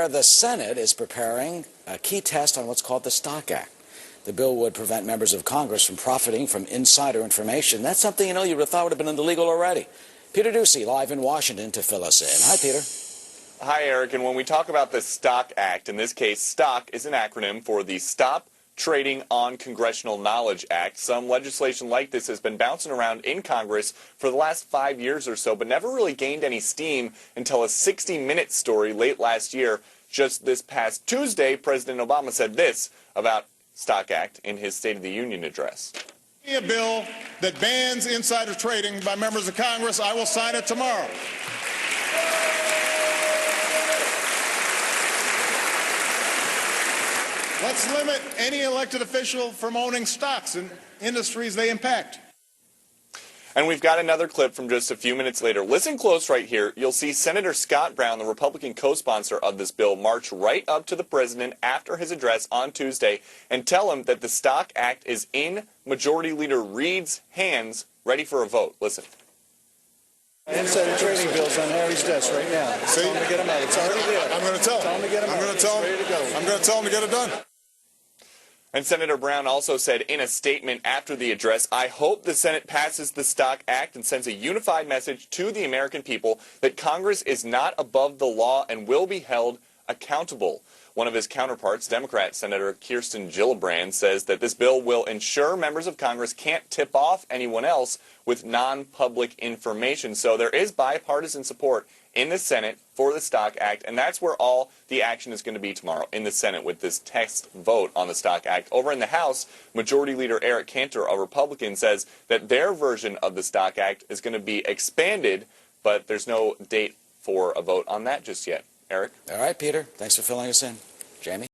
The Senate is preparing a key test on what's called the Stock Act. The bill would prevent members of Congress from profiting from insider information. That's something, you would have thought would have been illegal already. Peter Ducey, live in Washington, to fill us in. Hi, Peter. Hi, Eric. And when we talk about the Stock Act, in this case, STOCK is an acronym for the Stop Trading on Congressional Knowledge Act. Some legislation like this has been bouncing around in Congress for the last 5 years or so, but never really gained any steam until a 60-minute story late last year. Just this past Tuesday, President Obama said this about STOCK Act in his State of the Union address. A bill that bans insider trading by members of Congress. I will sign it tomorrow. Let's limit any elected official from owning stocks in industries they impact. And we've got another clip from just a few minutes later. Listen close right here. You'll see Senator Scott Brown, the Republican co-sponsor of this bill, march right up to the president after his address on Tuesday and tell him that the Stock Act is in Majority Leader Reid's hands, ready for a vote. Listen. Insider trading bills on Harry's desk right now. See? Tell him to get them out. It's already there. I'm going to tell him. Tell him to get them out. I'm going to tell him to get it done. And Senator Brown also said in a statement after the address, "I hope the Senate passes the Stock Act and sends a unified message to the American people that Congress is not above the law and will be held accountable." One of his counterparts, Democrat Senator Kirsten Gillibrand, says that this bill will ensure members of Congress can't tip off anyone else with non-public information. So there is bipartisan support in the Senate for the Stock Act, and that's where all the action is going to be tomorrow in the Senate with this text vote on the Stock Act. Over in the House, Majority Leader Eric Cantor, a Republican, says that their version of the Stock Act is going to be expanded, but there's no date for a vote on that just yet. Eric? All right, Peter. Thanks for filling us in. Jamie?